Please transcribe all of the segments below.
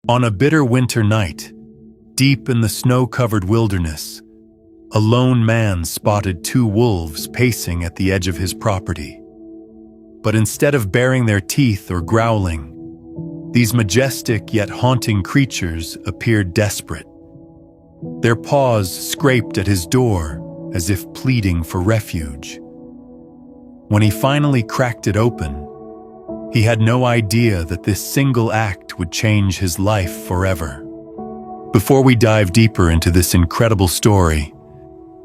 On a bitter winter night, deep in the snow-covered wilderness, a lone man spotted two wolves pacing at the edge of his property. But instead of baring their teeth or growling, these majestic yet haunting creatures appeared desperate. Their paws scraped at his door as if pleading for refuge. When he finally cracked it open, he had no idea that this single act would change his life forever. Before we dive deeper into this incredible story,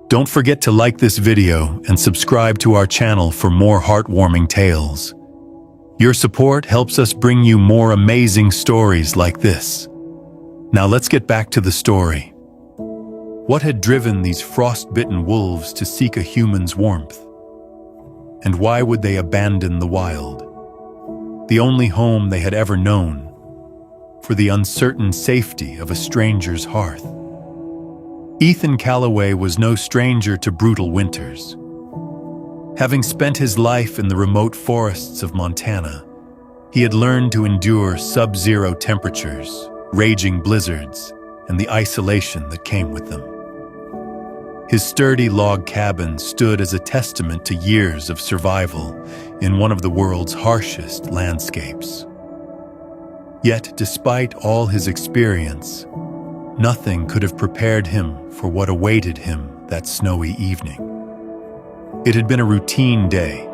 don't forget to like this video and subscribe to our channel for more heartwarming tales. Your support helps us bring you more amazing stories like this. Now let's get back to the story. What had driven these frost-bitten wolves to seek a human's warmth? And why would they abandon the wild, the only home they had ever known, for the uncertain safety of a stranger's hearth? Ethan Calloway was no stranger to brutal winters. Having spent his life in the remote forests of Montana, he had learned to endure sub-zero temperatures, raging blizzards, and the isolation that came with them. His sturdy log cabin stood as a testament to years of survival in one of the world's harshest landscapes. Yet, despite all his experience, nothing could have prepared him for what awaited him that snowy evening. It had been a routine day,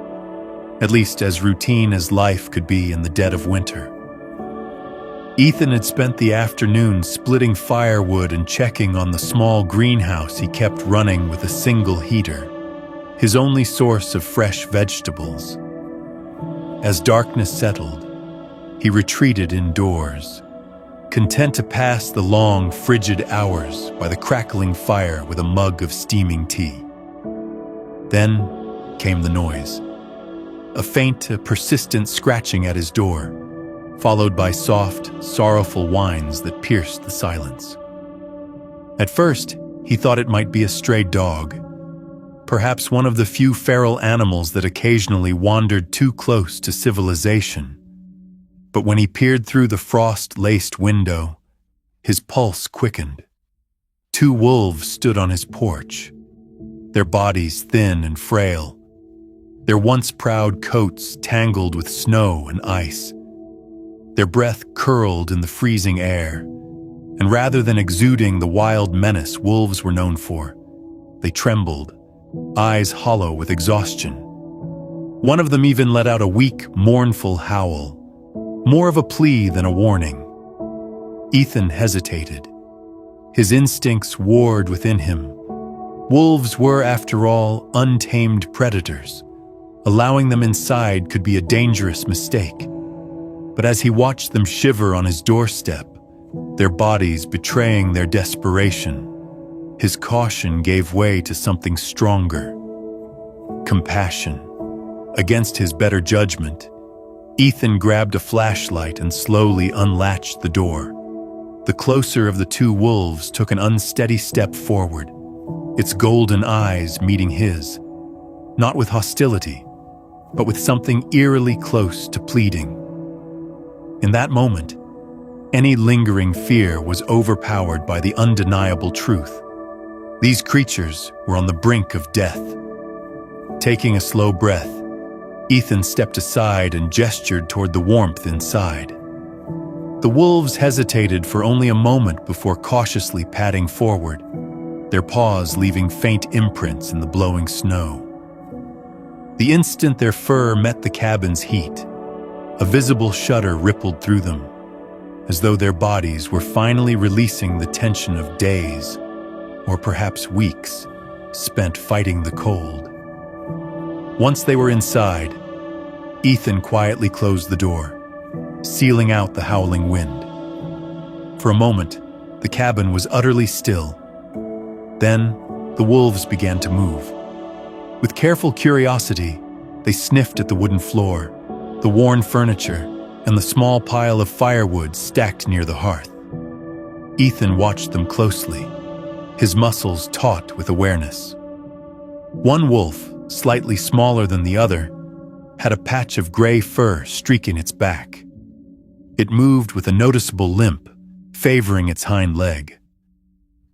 at least as routine as life could be in the dead of winter. Ethan had spent the afternoon splitting firewood and checking on the small greenhouse he kept running with a single heater, his only source of fresh vegetables. As darkness settled, he retreated indoors, content to pass the long, frigid hours by the crackling fire with a mug of steaming tea. Then came the noise, a faint, persistent scratching at his door, followed by soft, sorrowful whines that pierced the silence. At first, he thought it might be a stray dog, perhaps one of the few feral animals that occasionally wandered too close to civilization. But when he peered through the frost-laced window, his pulse quickened. Two wolves stood on his porch, their bodies thin and frail, their once proud coats tangled with snow and ice. Their breath curled in the freezing air, and rather than exuding the wild menace wolves were known for, they trembled, eyes hollow with exhaustion. One of them even let out a weak, mournful howl, more of a plea than a warning. Ethan hesitated. His instincts warred within him. Wolves were, after all, untamed predators. Allowing them inside could be a dangerous mistake. But as he watched them shiver on his doorstep, their bodies betraying their desperation, his caution gave way to something stronger: compassion. Against his better judgment, Ethan grabbed a flashlight and slowly unlatched the door. The closer of the two wolves took an unsteady step forward, its golden eyes meeting his, not with hostility, but with something eerily close to pleading. In that moment, any lingering fear was overpowered by the undeniable truth. These creatures were on the brink of death. Taking a slow breath, Ethan stepped aside and gestured toward the warmth inside. The wolves hesitated for only a moment before cautiously padding forward, their paws leaving faint imprints in the blowing snow. The instant their fur met the cabin's heat, a visible shudder rippled through them, as though their bodies were finally releasing the tension of days, or perhaps weeks, spent fighting the cold. Once they were inside, Ethan quietly closed the door, sealing out the howling wind. For a moment, the cabin was utterly still. Then, the wolves began to move. With careful curiosity, they sniffed at the wooden floor, the worn furniture, and the small pile of firewood stacked near the hearth. Ethan watched them closely, his muscles taut with awareness. One wolf, slightly smaller than the other, had a patch of gray fur streaking its back. It moved with a noticeable limp, favoring its hind leg.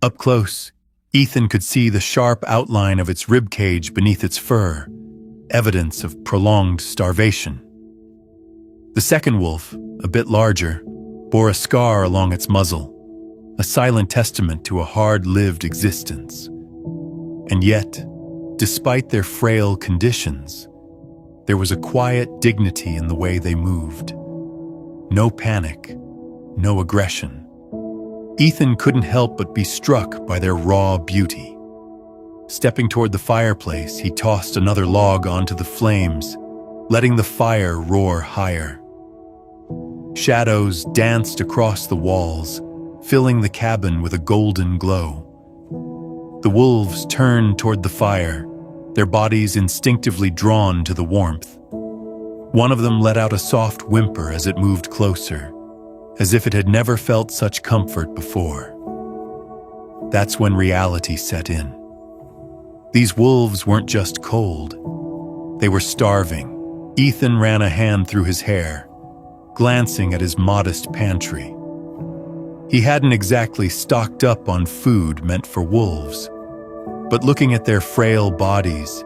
Up close, Ethan could see the sharp outline of its ribcage beneath its fur, evidence of prolonged starvation. The second wolf, a bit larger, bore a scar along its muzzle, a silent testament to a hard-lived existence. And yet, despite their frail conditions, there was a quiet dignity in the way they moved. No panic, no aggression. Ethan couldn't help but be struck by their raw beauty. Stepping toward the fireplace, he tossed another log onto the flames, letting the fire roar higher. Shadows danced across the walls, filling the cabin with a golden glow. The wolves turned toward the fire, their bodies instinctively drawn to the warmth. One of them let out a soft whimper as it moved closer, as if it had never felt such comfort before. That's when reality set in. These wolves weren't just cold. They were starving. Ethan ran a hand through his hair, glancing at his modest pantry. He hadn't exactly stocked up on food meant for wolves, but looking at their frail bodies,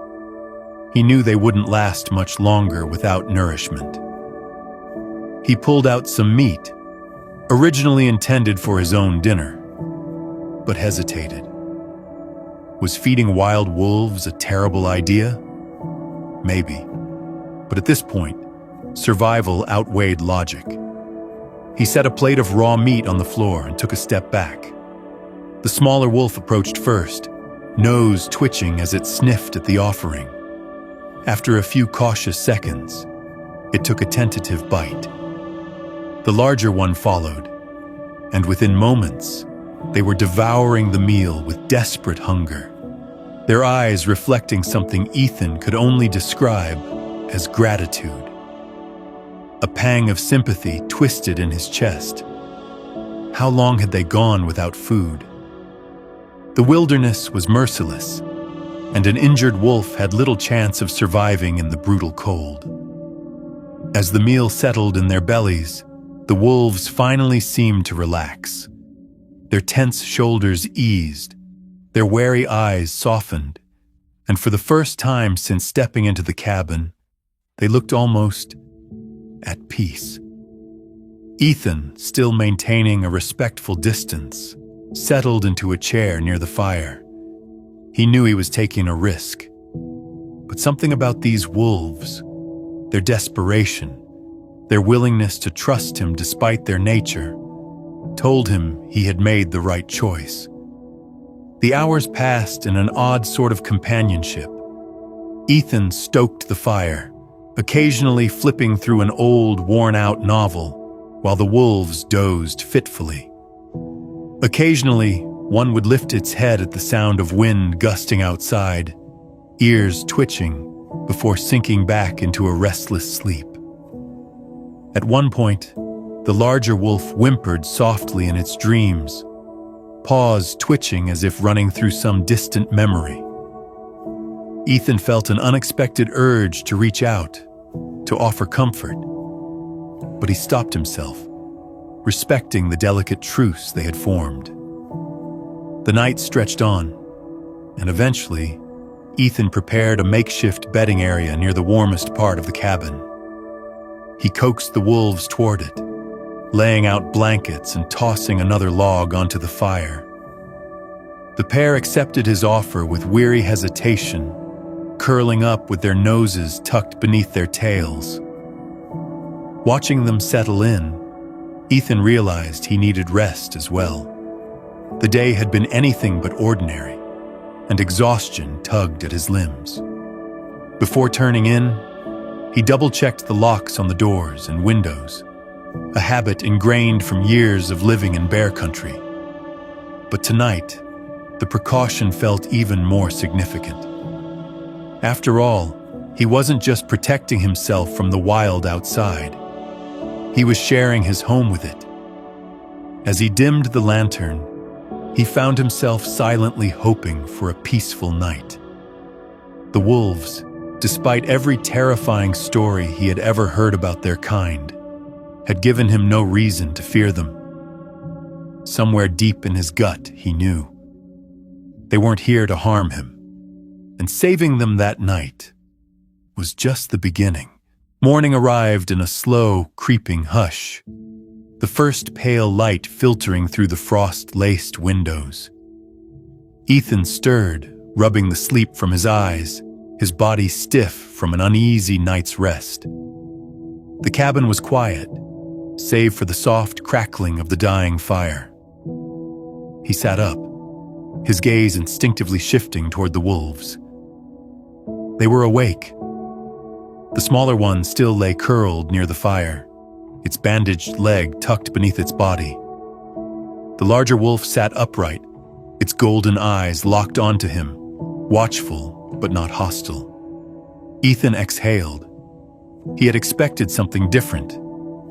he knew they wouldn't last much longer without nourishment. He pulled out some meat, originally intended for his own dinner, but hesitated. Was feeding wild wolves a terrible idea? Maybe. But at this point, survival outweighed logic. He set a plate of raw meat on the floor and took a step back. The smaller wolf approached first, nose twitching as it sniffed at the offering. After a few cautious seconds, it took a tentative bite. The larger one followed, and within moments, they were devouring the meal with desperate hunger, their eyes reflecting something Ethan could only describe as gratitude. A pang of sympathy twisted in his chest. How long had they gone without food? The wilderness was merciless, and an injured wolf had little chance of surviving in the brutal cold. As the meal settled in their bellies, the wolves finally seemed to relax. Their tense shoulders eased, their wary eyes softened, and for the first time since stepping into the cabin, they looked almost at peace. Ethan, still maintaining a respectful distance, settled into a chair near the fire. He knew he was taking a risk, but something about these wolves, their desperation, their willingness to trust him despite their nature, told him he had made the right choice. The hours passed in an odd sort of companionship. Ethan stoked the fire, occasionally flipping through an old, worn-out novel, while the wolves dozed fitfully. Occasionally, one would lift its head at the sound of wind gusting outside, ears twitching, before sinking back into a restless sleep. At one point, the larger wolf whimpered softly in its dreams, paws twitching as if running through some distant memory. Ethan felt an unexpected urge to reach out, to offer comfort, but he stopped himself, respecting the delicate truce they had formed. The night stretched on, and eventually, Ethan prepared a makeshift bedding area near the warmest part of the cabin. He coaxed the wolves toward it, laying out blankets and tossing another log onto the fire. The pair accepted his offer with weary hesitation, curling up with their noses tucked beneath their tails. Watching them settle in, Ethan realized he needed rest as well. The day had been anything but ordinary, and exhaustion tugged at his limbs. Before turning in, he double-checked the locks on the doors and windows, a habit ingrained from years of living in bear country. But tonight, the precaution felt even more significant. After all, he wasn't just protecting himself from the wild outside. He was sharing his home with it. As he dimmed the lantern, he found himself silently hoping for a peaceful night. The wolves, despite every terrifying story he had ever heard about their kind, had given him no reason to fear them. Somewhere deep in his gut, he knew. They weren't here to harm him, and saving them that night was just the beginning. Morning arrived in a slow, creeping hush, the first pale light filtering through the frost-laced windows. Ethan stirred, rubbing the sleep from his eyes, his body stiff from an uneasy night's rest. The cabin was quiet, save for the soft crackling of the dying fire. He sat up, his gaze instinctively shifting toward the wolves. They were awake. The smaller one still lay curled near the fire, its bandaged leg tucked beneath its body. The larger wolf sat upright, its golden eyes locked onto him, watchful but not hostile. Ethan exhaled. He had expected something different,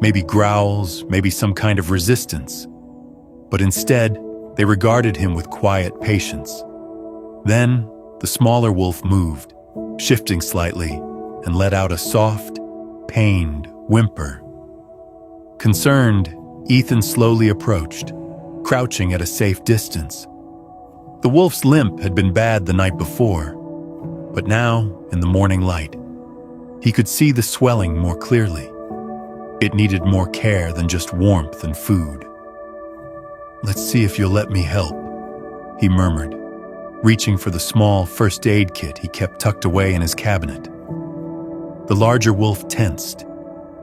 maybe growls, maybe some kind of resistance. But instead, they regarded him with quiet patience. Then, the smaller wolf moved, shifting slightly, and let out a soft, pained whimper. Concerned, Ethan slowly approached, crouching at a safe distance. The wolf's limp had been bad the night before, but now, in the morning light, he could see the swelling more clearly. It needed more care than just warmth and food. "Let's see if you'll let me help," he murmured, reaching for the small first aid kit he kept tucked away in his cabinet. The larger wolf tensed,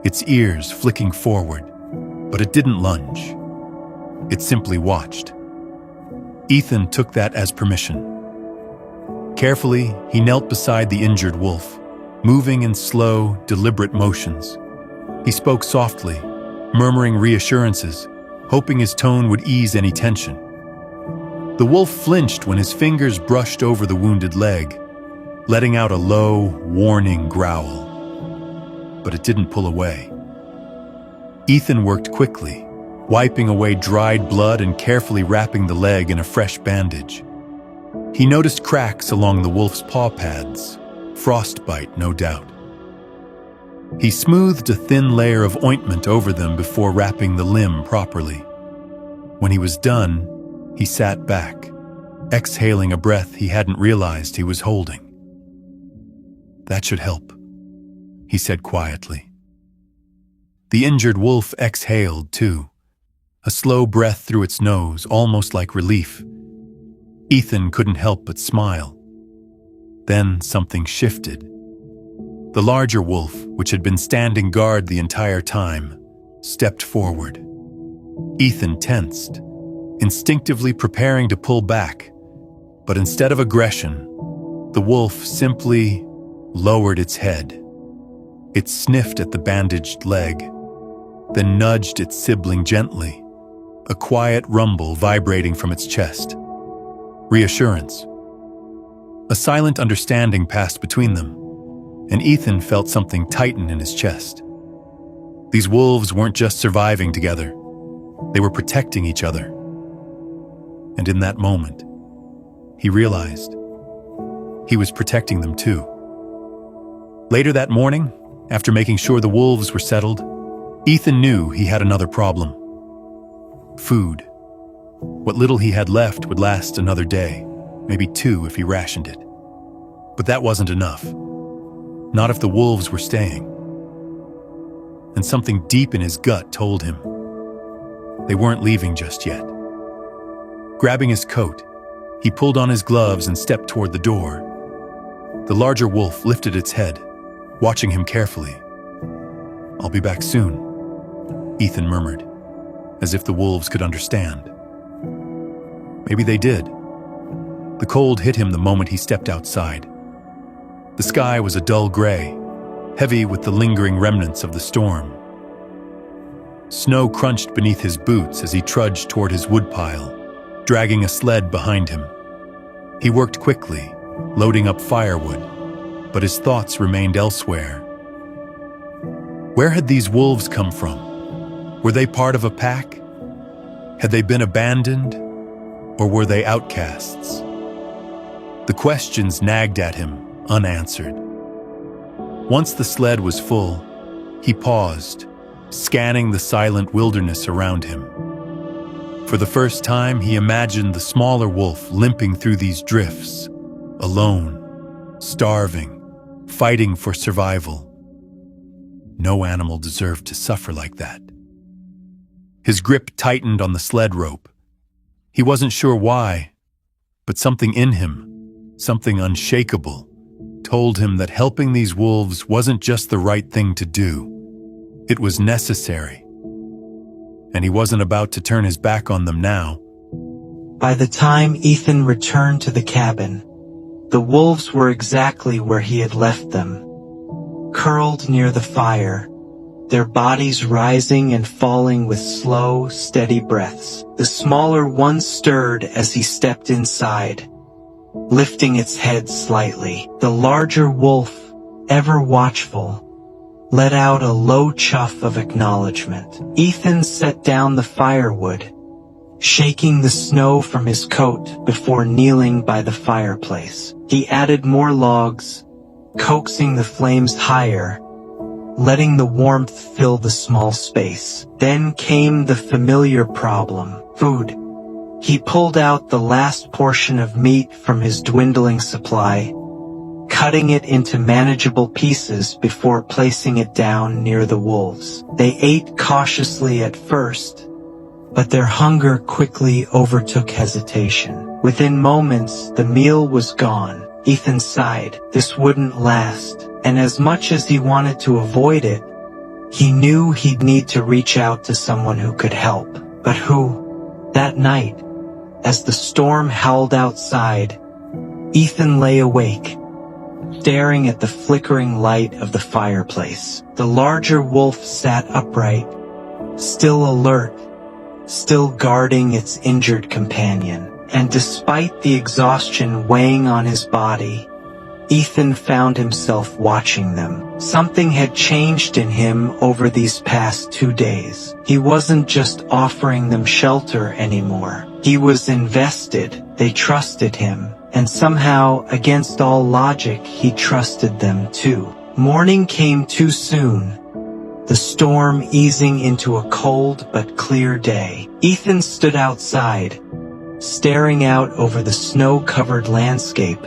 its ears flicking forward, but it didn't lunge. It simply watched. Ethan took that as permission. Carefully, he knelt beside the injured wolf, moving in slow, deliberate motions. He spoke softly, murmuring reassurances, hoping his tone would ease any tension. The wolf flinched when his fingers brushed over the wounded leg, letting out a low, warning growl. But it didn't pull away. Ethan worked quickly, wiping away dried blood and carefully wrapping the leg in a fresh bandage. He noticed cracks along the wolf's paw pads, frostbite, no doubt. He smoothed a thin layer of ointment over them before wrapping the limb properly. When he was done, he sat back, exhaling a breath he hadn't realized he was holding. "That should help," he said quietly. The injured wolf exhaled too, a slow breath through its nose, almost like relief. Ethan couldn't help but smile. Then something shifted. The larger wolf, which had been standing guard the entire time, stepped forward. Ethan tensed, instinctively preparing to pull back, but instead of aggression, the wolf simply lowered its head. It sniffed at the bandaged leg, then nudged its sibling gently, a quiet rumble vibrating from its chest. Reassurance. A silent understanding passed between them, and Ethan felt something tighten in his chest. These wolves weren't just surviving together, they were protecting each other. And in that moment, he realized he was protecting them too. Later that morning, after making sure the wolves were settled, Ethan knew he had another problem. Food. What little he had left would last another day, maybe 2 if he rationed it. But that wasn't enough. Not if the wolves were staying. And something deep in his gut told him they weren't leaving just yet. Grabbing his coat, he pulled on his gloves and stepped toward the door. The larger wolf lifted its head, watching him carefully. "I'll be back soon," Ethan murmured, as if the wolves could understand. Maybe they did. The cold hit him the moment he stepped outside. The sky was a dull gray, heavy with the lingering remnants of the storm. Snow crunched beneath his boots as he trudged toward his woodpile, dragging a sled behind him. He worked quickly, loading up firewood, but his thoughts remained elsewhere. Where had these wolves come from? Were they part of a pack? Had they been abandoned? Or were they outcasts? The questions nagged at him, unanswered. Once the sled was full, he paused, scanning the silent wilderness around him. For the first time, he imagined the smaller wolf limping through these drifts, alone, starving, fighting for survival. No animal deserved to suffer like that. His grip tightened on the sled rope. He wasn't sure why, but something in him, something unshakable, told him that helping these wolves wasn't just the right thing to do. It was necessary. And he wasn't about to turn his back on them now. By the time Ethan returned to the cabin, the wolves were exactly where he had left them, curled near the fire, their bodies rising and falling with slow, steady breaths. The smaller one stirred as he stepped inside, lifting its head slightly. The larger wolf, ever watchful, let out a low chuff of acknowledgement. Ethan set down the firewood, shaking the snow from his coat before kneeling by the fireplace. He added more logs, coaxing the flames higher, letting the warmth fill the small space. Then came the familiar problem: food. He pulled out the last portion of meat from his dwindling supply, cutting it into manageable pieces before placing it down near the wolves. They ate cautiously at first, but their hunger quickly overtook hesitation. Within moments, the meal was gone. Ethan sighed. This wouldn't last, and as much as he wanted to avoid it, he knew he'd need to reach out to someone who could help. But who? That night, as the storm howled outside, Ethan lay awake, staring at the flickering light of the fireplace. The larger wolf sat upright, still alert, still guarding its injured companion. And despite the exhaustion weighing on his body, Ethan found himself watching them. Something had changed in him over these past 2 days. He wasn't just offering them shelter anymore. He was invested. They trusted him. And somehow, against all logic, he trusted them too. Morning came too soon, the storm easing into a cold but clear day. Ethan stood outside, staring out over the snow-covered landscape,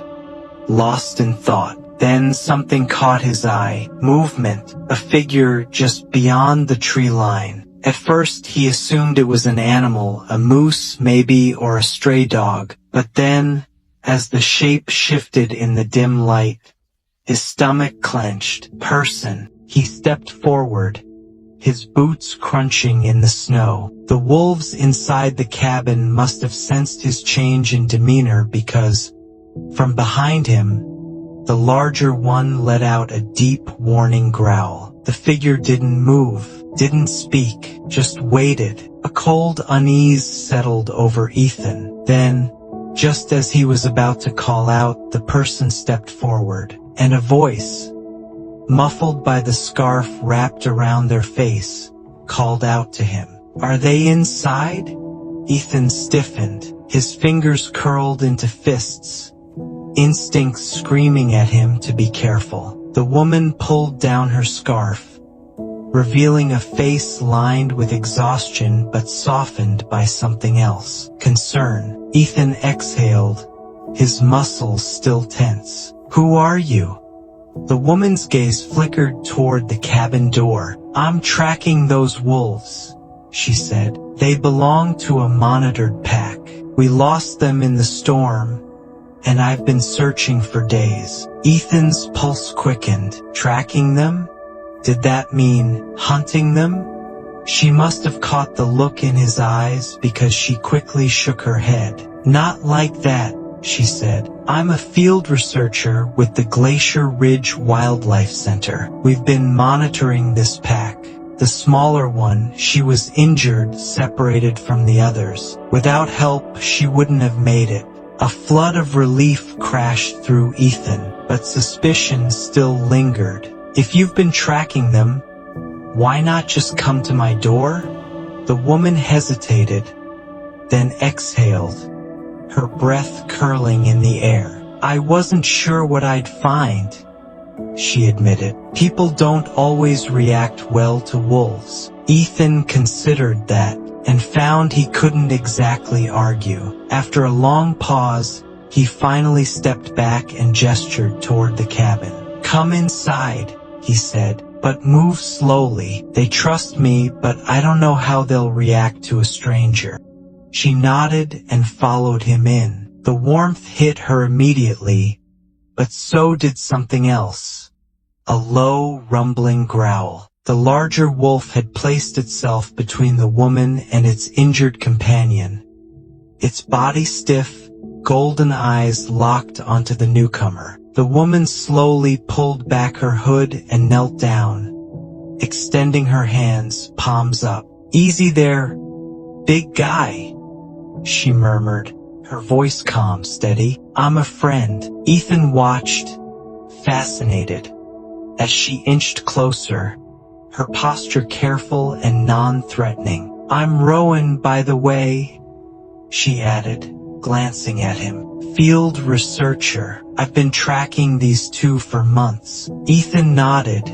lost in thought. Then something caught his eye. Movement, a figure just beyond the tree line. At first he assumed it was an animal, a moose maybe, or a stray dog. But then, as the shape shifted in the dim light, his stomach clenched. Person. He stepped forward, his boots crunching in the snow. The wolves inside the cabin must have sensed his change in demeanor because, from behind him, the larger one let out a deep, warning growl. The figure didn't move, didn't speak, just waited. A cold unease settled over Ethan. Then, just as he was about to call out, the person stepped forward, and a voice, muffled by the scarf wrapped around their face, called out to him. "Are they inside?" Ethan stiffened, his fingers curled into fists, instincts screaming at him to be careful. The woman pulled down her scarf, revealing a face lined with exhaustion but softened by something else. Concern. Ethan exhaled, his muscles still tense. "Who are you?" The woman's gaze flickered toward the cabin door. "I'm tracking those wolves," she said. "They belong to a monitored pack. We lost them in the storm, and I've been searching for days." Ethan's pulse quickened. Tracking them? Did that mean hunting them? She must have caught the look in his eyes because she quickly shook her head. "Not like that," she said. "I'm a field researcher with the Glacier Ridge Wildlife Center. We've been monitoring this pack." The smaller one, she was injured, separated from the others. Without help, she wouldn't have made it. A flood of relief crashed through Ethan, but suspicion still lingered. "If you've been tracking them, why not just come to my door?" The woman hesitated, then exhaled, her breath curling in the air. "I wasn't sure what I'd find," she admitted. "People don't always react well to wolves." Ethan considered that, and found he couldn't exactly argue. After a long pause, he finally stepped back and gestured toward the cabin. "Come inside," he said, "but move slowly. They trust me, but I don't know how they'll react to a stranger." She nodded and followed him in. The warmth hit her immediately, but so did something else. A low, rumbling growl. The larger wolf had placed itself between the woman and its injured companion. Its body stiff, golden eyes locked onto the newcomer. The woman slowly pulled back her hood and knelt down, extending her hands, palms up. "Easy there, big guy," she murmured, her voice calm, steady. "I'm a friend." Ethan watched, fascinated, as she inched closer, her posture careful and non-threatening. "I'm Rowan, by the way," she added, glancing at him. "Field researcher. I've been tracking these two for months." Ethan nodded,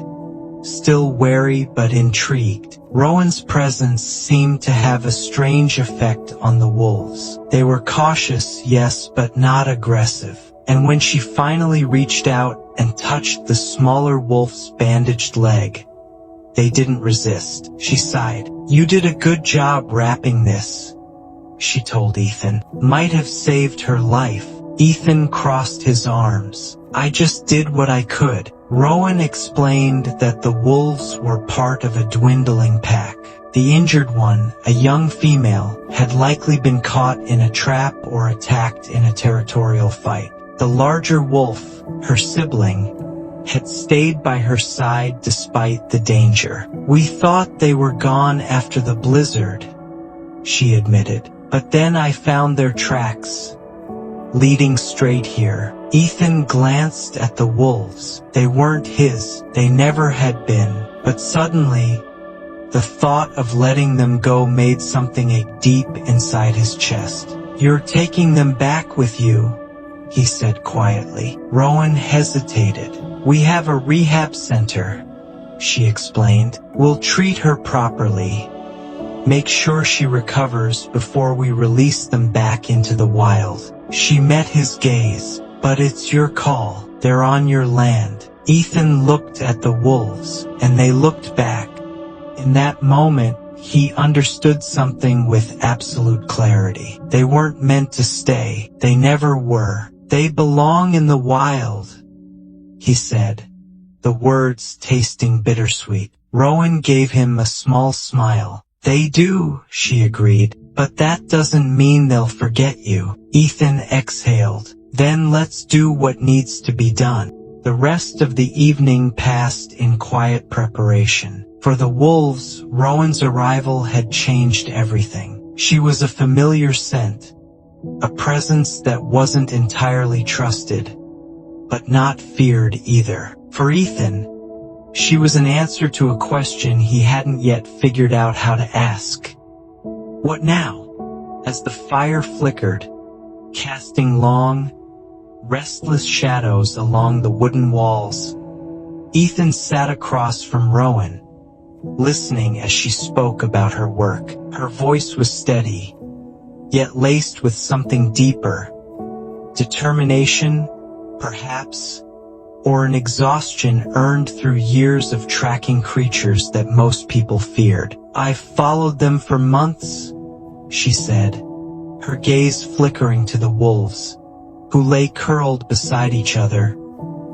still wary but intrigued. Rowan's presence seemed to have a strange effect on the wolves. They were cautious, yes, but not aggressive. And when she finally reached out and touched the smaller wolf's bandaged leg, they didn't resist. She sighed. "You did a good job wrapping this," she told Ethan. "Might have saved her life." Ethan crossed his arms. "I just did what I could." Rowan explained that the wolves were part of a dwindling pack. The injured one, a young female, had likely been caught in a trap or attacked in a territorial fight. The larger wolf, her sibling, had stayed by her side despite the danger. "We thought they were gone after the blizzard," she admitted. "But then I found their tracks, leading straight here." Ethan glanced at the wolves. They weren't his. They never had been. But suddenly, the thought of letting them go made something ache deep inside his chest. "You're taking them back with you," he said quietly. Rowan hesitated. "We have a rehab center," she explained. "We'll treat her properly, make sure she recovers before we release them back into the wild." She met his gaze. "But it's your call. They're on your land." Ethan looked at the wolves, and they looked back. In that moment, he understood something with absolute clarity. They weren't meant to stay. They never were. "They belong in the wild," he said, the words tasting bittersweet. Rowan gave him a small smile. "They do," she agreed, "but that doesn't mean they'll forget you." Ethan exhaled. "Then let's do what needs to be done." The rest of the evening passed in quiet preparation. For the wolves, Rowan's arrival had changed everything. She was a familiar scent, a presence that wasn't entirely trusted, but not feared either. For Ethan, she was an answer to a question he hadn't yet figured out how to ask. What now? As the fire flickered, casting long, restless shadows along the wooden walls, Ethan sat across from Rowan, listening as she spoke about her work. Her voice was steady, yet laced with something deeper. Determination, perhaps, or an exhaustion earned through years of tracking creatures that most people feared. "I've followed them for months," she said, her gaze flickering to the wolves, who lay curled beside each other,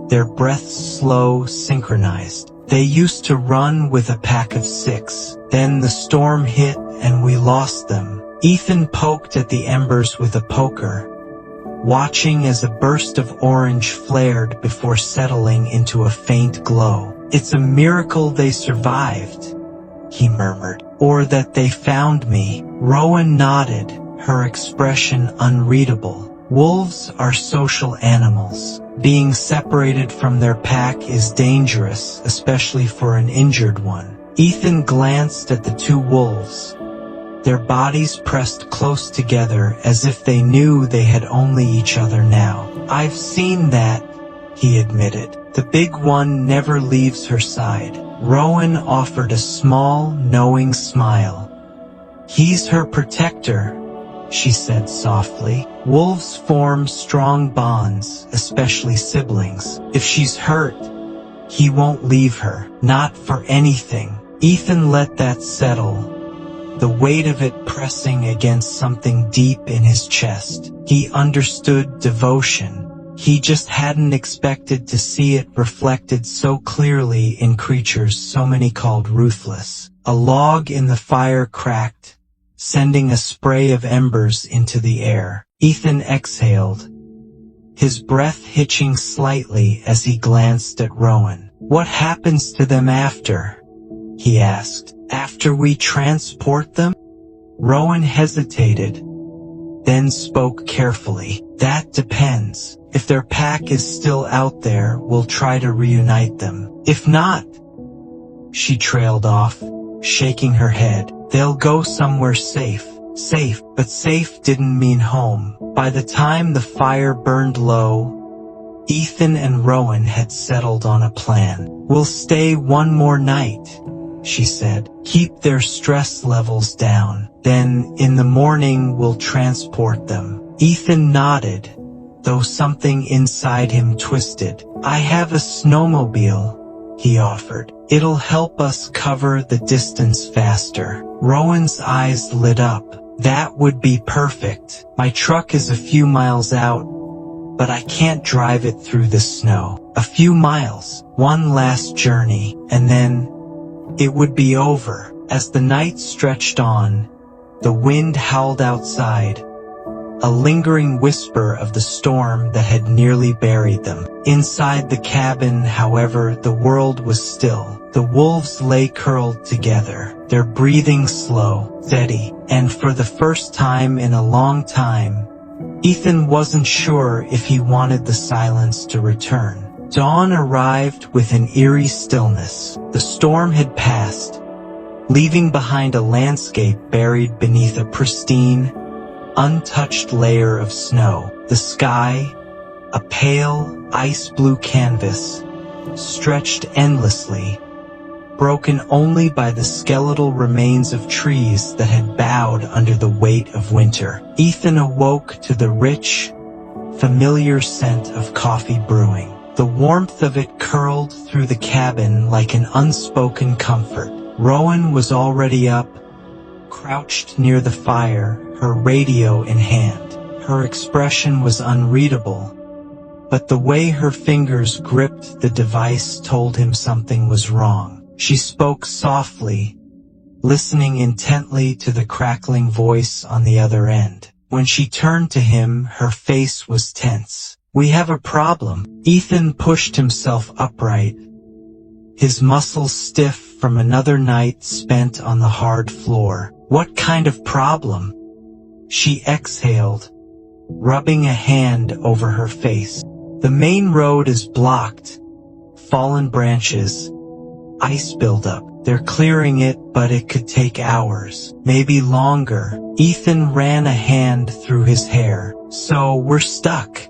their breaths slow, synchronized. "They used to run with a pack of 6. Then the storm hit and we lost them." Ethan poked at the embers with a poker, watching as a burst of orange flared before settling into a faint glow. "It's a miracle they survived," he murmured. "Or that they found me." Rowan nodded, her expression unreadable. "Wolves are social animals. Being separated from their pack is dangerous, especially for an injured one." Ethan glanced at the two wolves, their bodies pressed close together as if they knew they had only each other now. "I've seen that," he admitted. "The big one never leaves her side." Rowan offered a small, knowing smile. "He's her protector," she said softly. "Wolves form strong bonds, especially siblings. If she's hurt, he won't leave her. Not for anything." Ethan let that settle, the weight of it pressing against something deep in his chest. He understood devotion. He just hadn't expected to see it reflected so clearly in creatures so many called ruthless. A log in the fire cracked, sending a spray of embers into the air. Ethan exhaled, his breath hitching slightly as he glanced at Rowan. "What happens to them after?" he asked. "After we transport them?" Rowan hesitated, then spoke carefully. "That depends. If their pack is still out there, we'll try to reunite them. If not," she trailed off, shaking her head, "they'll go somewhere safe." Safe, but safe didn't mean home. By the time the fire burned low, Ethan and Rowan had settled on a plan. "We'll stay one more night," she said. "Keep their stress levels down. Then, in the morning, we'll transport them." Ethan nodded, though something inside him twisted. "I have a snowmobile," he offered. "It'll help us cover the distance faster." Rowan's eyes lit up. "That would be perfect. My truck is a few miles out, but I can't drive it through the snow. A few miles, one last journey, and then it would be over." As the night stretched on, the wind howled outside, a lingering whisper of the storm that had nearly buried them. Inside the cabin, however, the world was still. The wolves lay curled together, their breathing slow, steady, and for the first time in a long time, Ethan wasn't sure if he wanted the silence to return. Dawn arrived with an eerie stillness. The storm had passed, leaving behind a landscape buried beneath a pristine, untouched layer of snow. The sky, a pale, ice-blue canvas, stretched endlessly, broken only by the skeletal remains of trees that had bowed under the weight of winter. Ethan awoke to the rich, familiar scent of coffee brewing. The warmth of it curled through the cabin like an unspoken comfort. Rowan was already up, crouched near the fire, her radio in hand. Her expression was unreadable, but the way her fingers gripped the device told him something was wrong. She spoke softly, listening intently to the crackling voice on the other end. When she turned to him, her face was tense. "We have a problem." Ethan pushed himself upright, his muscles stiff from another night spent on the hard floor. "What kind of problem?" She exhaled, rubbing a hand over her face. "The main road is blocked. Fallen branches, ice buildup. They're clearing it, but it could take hours, maybe longer." Ethan ran a hand through his hair. "So we're stuck.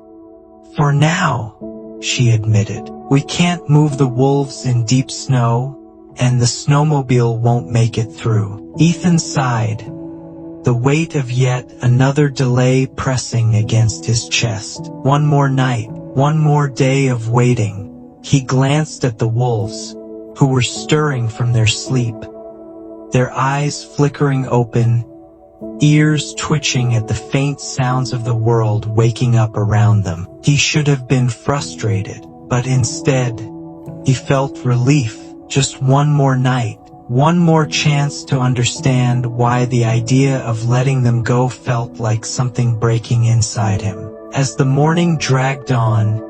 For now," she admitted. "We can't move the wolves in deep snow, and the snowmobile won't make it through." Ethan sighed, the weight of yet another delay pressing against his chest. One more night, one more day of waiting. He glanced at the wolves, who were stirring from their sleep, their eyes flickering open, ears twitching at the faint sounds of the world waking up around them. He should have been frustrated, but instead, he felt relief. Just one more night, one more chance to understand why the idea of letting them go felt like something breaking inside him. As the morning dragged on,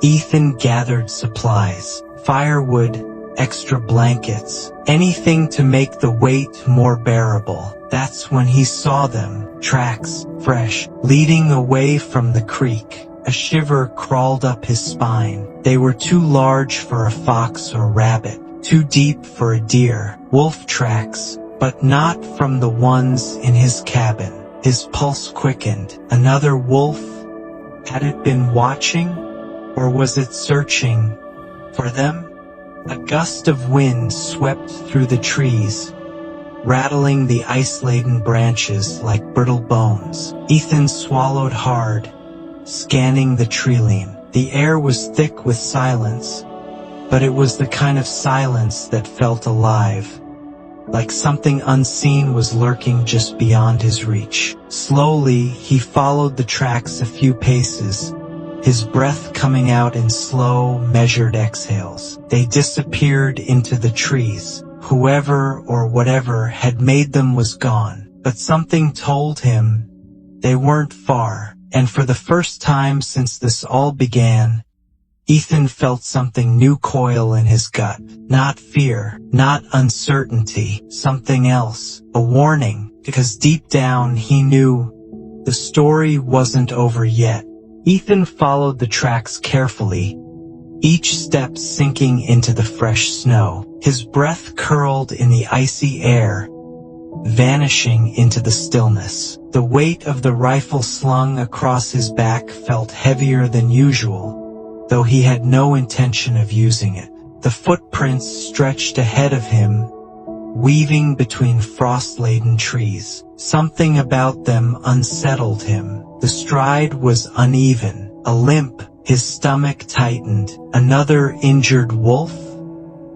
Ethan gathered supplies, firewood, extra blankets, anything to make the wait more bearable. That's when he saw them, tracks, fresh, leading away from the creek. A shiver crawled up his spine. They were too large for a fox or rabbit, too deep for a deer. Wolf tracks, but not from the ones in his cabin. His pulse quickened. Another wolf? Had it been watching? Or was it searching for them? A gust of wind swept through the trees, rattling the ice-laden branches like brittle bones. Ethan swallowed hard, scanning the tree-line. The air was thick with silence, but it was the kind of silence that felt alive, like something unseen was lurking just beyond his reach. Slowly, he followed the tracks a few paces, his breath coming out in slow, measured exhales. They disappeared into the trees. Whoever or whatever had made them was gone, but something told him they weren't far, and for the first time since this all began, Ethan felt something new coil in his gut. Not fear, not uncertainty, something else. A warning, because deep down he knew the story wasn't over yet. Ethan followed the tracks carefully, each step sinking into the fresh snow. His breath curled in the icy air, vanishing into the stillness. The weight of the rifle slung across his back felt heavier than usual, though he had no intention of using it. The footprints stretched ahead of him, weaving between frost-laden trees. Something about them unsettled him. The stride was uneven, a limp. His stomach tightened. Another injured wolf?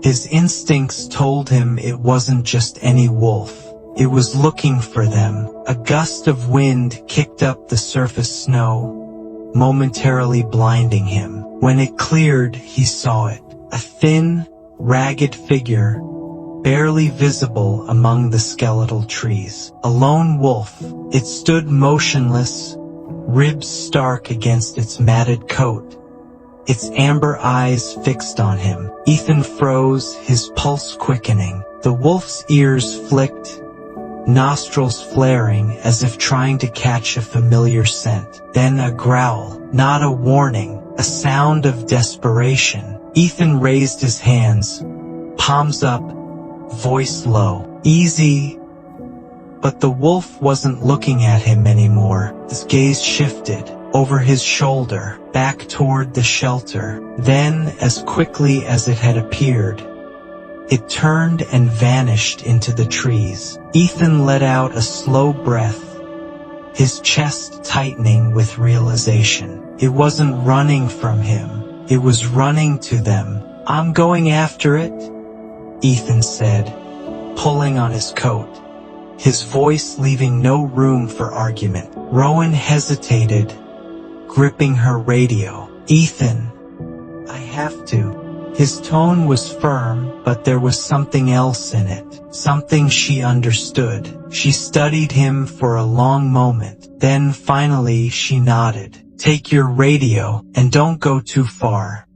His instincts told him it wasn't just any wolf. It was looking for them. A gust of wind kicked up the surface snow, momentarily blinding him. When it cleared, he saw it. A thin, ragged figure, barely visible among the skeletal trees. A lone wolf. It stood motionless, ribs stark against its matted coat, its amber eyes fixed on him. Ethan froze, his pulse quickening. The wolf's ears flicked, nostrils flaring as if trying to catch a familiar scent. Then a growl, not a warning, a sound of desperation. Ethan raised his hands, palms up, voice low. Easy. But the wolf wasn't looking at him anymore. His gaze shifted, over his shoulder, back toward the shelter. Then, as quickly as it had appeared, it turned and vanished into the trees. Ethan let out a slow breath, his chest tightening with realization. It wasn't running from him, it was running to them. "I'm going after it," Ethan said, pulling on his coat, his voice leaving no room for argument. Rowan hesitated, gripping her radio. "Ethan, I have to." His tone was firm, but there was something else in it, something she understood. She studied him for a long moment. Then finally she nodded. "Take your radio, and don't go too far."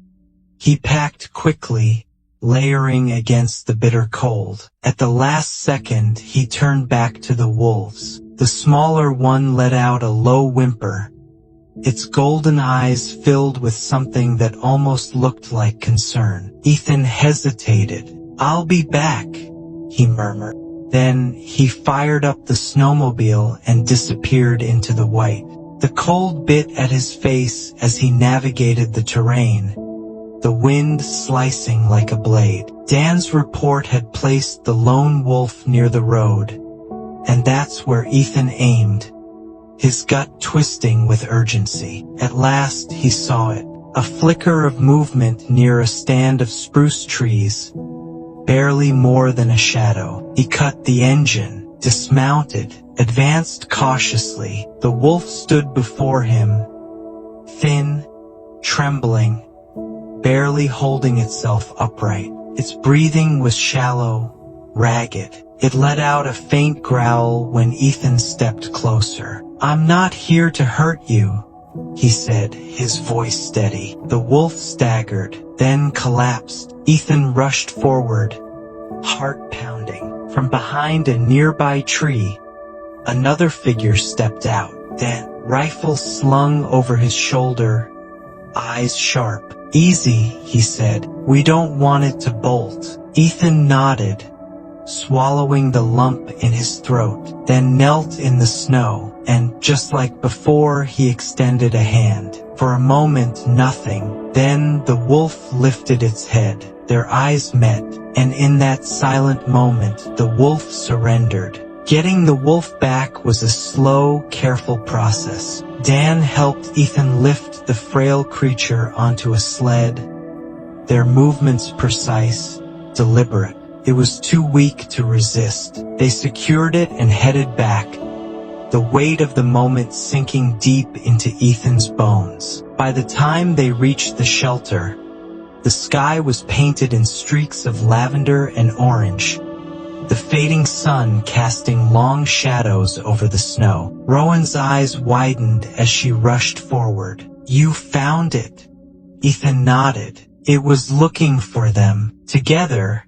He packed quickly, layering against the bitter cold. At the last second, he turned back to the wolves. The smaller one let out a low whimper, its golden eyes filled with something that almost looked like concern. Ethan hesitated. "I'll be back," he murmured. Then he fired up the snowmobile and disappeared into the white. The cold bit at his face as he navigated the terrain, the wind slicing like a blade. Dan's report had placed the lone wolf near the road, and that's where Ethan aimed, his gut twisting with urgency. At last he saw it, a flicker of movement near a stand of spruce trees, barely more than a shadow. He cut the engine, dismounted, advanced cautiously. The wolf stood before him, thin, trembling, barely holding itself upright. Its breathing was shallow, ragged. It let out a faint growl when Ethan stepped closer. "I'm not here to hurt you," he said, his voice steady. The wolf staggered, then collapsed. Ethan rushed forward, heart pounding. From behind a nearby tree, another figure stepped out. Then, rifle slung over his shoulder, eyes sharp. "Easy," he said. "We don't want it to bolt." Ethan nodded, swallowing the lump in his throat, then knelt in the snow, and just like before, he extended a hand. For a moment, nothing. Then the wolf lifted its head. Their eyes met, and in that silent moment, the wolf surrendered. Getting the wolf back was a slow, careful process. Dan helped Ethan lift the frail creature onto a sled, their movements precise, deliberate. It was too weak to resist. They secured it and headed back, the weight of the moment sinking deep into Ethan's bones. By the time they reached the shelter, the sky was painted in streaks of lavender and orange, the fading sun casting long shadows over the snow. Rowan's eyes widened as she rushed forward. "You found it." Ethan nodded. It was looking for them. Together,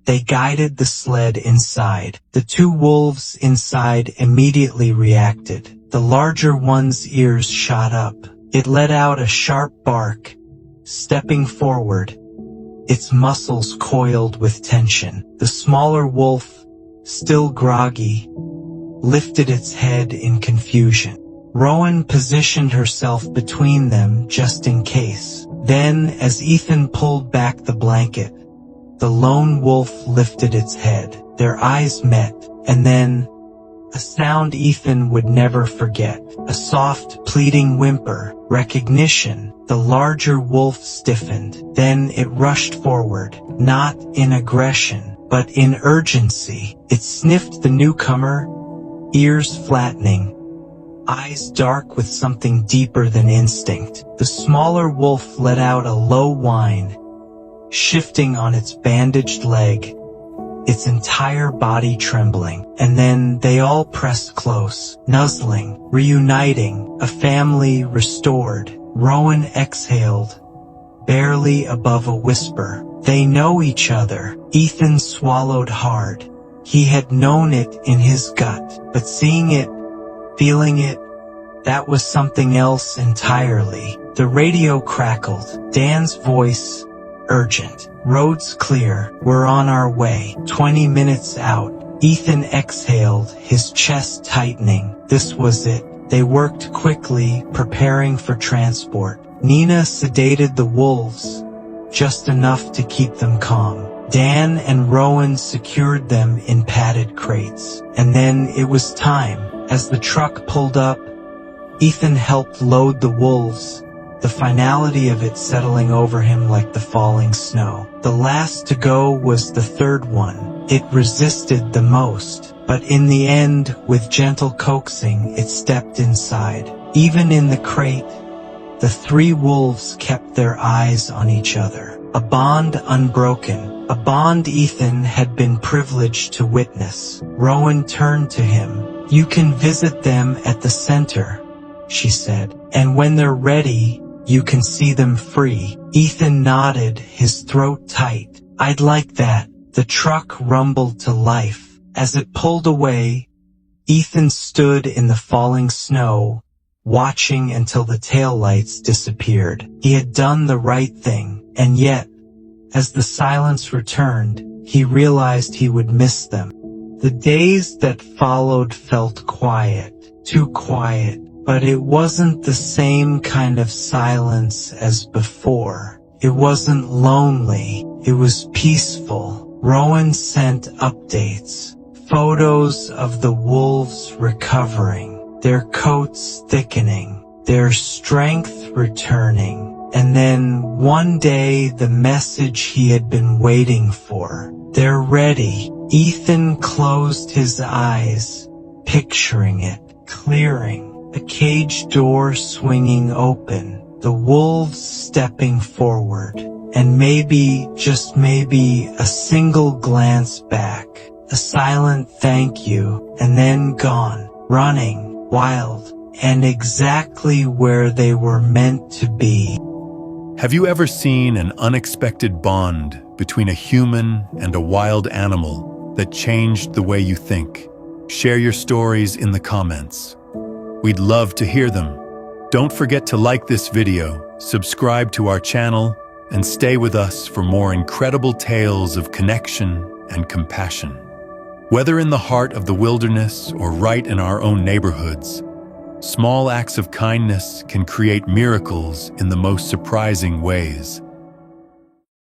they guided the sled inside. The two wolves inside immediately reacted. The larger one's ears shot up. It let out a sharp bark, stepping forward, its muscles coiled with tension. The smaller wolf, still groggy, lifted its head in confusion. Rowan positioned herself between them just in case. Then, as Ethan pulled back the blanket, the lone wolf lifted its head. Their eyes met, and then a sound Ethan would never forget. A soft, pleading whimper. Recognition. The larger wolf stiffened. Then it rushed forward, not in aggression, but in urgency. It sniffed the newcomer, ears flattening, eyes dark with something deeper than instinct. The smaller wolf let out a low whine, shifting on its bandaged leg, its entire body trembling. And then they all pressed close, nuzzling, reuniting, a family restored. Rowan exhaled, barely above a whisper. They know each other. Ethan swallowed hard. He had known it in his gut, but seeing it, feeling it, that was something else entirely. The radio crackled. Dan's voice, urgent. "Road's clear. We're on our way." 20 minutes out. Ethan exhaled, his chest tightening. This was it. They worked quickly, preparing for transport. Nina sedated the wolves, just enough to keep them calm. Dan and Rowan secured them in padded crates. And then it was time. As the truck pulled up, Ethan helped load the wolves, the finality of it settling over him like the falling snow. The last to go was the third one. It resisted the most, but in the end, with gentle coaxing, it stepped inside. Even in the crate, the three wolves kept their eyes on each other. A bond unbroken, a bond Ethan had been privileged to witness. Rowan turned to him. "You can visit them at the center," she said, "and when they're ready, you can see them free." Ethan nodded, his throat tight. "I'd like that." The truck rumbled to life. As it pulled away, Ethan stood in the falling snow, watching until the taillights disappeared. He had done the right thing, and yet, as the silence returned, he realized he would miss them. The days that followed felt quiet, too quiet, but it wasn't the same kind of silence as before. It wasn't lonely, it was peaceful. Rowan sent updates, photos of the wolves recovering, their coats thickening, their strength returning, and then one day the message he had been waiting for. "They're ready." Ethan closed his eyes, picturing it, clearing, a cage door swinging open, the wolves stepping forward, and maybe, just maybe, a single glance back, a silent thank you, and then gone, running, wild, and exactly where they were meant to be. Have you ever seen an unexpected bond between a human and a wild animal that changed the way you think? Share your stories in the comments. We'd love to hear them. Don't forget to like this video, subscribe to our channel, and stay with us for more incredible tales of connection and compassion. Whether in the heart of the wilderness or right in our own neighborhoods, small acts of kindness can create miracles in the most surprising ways.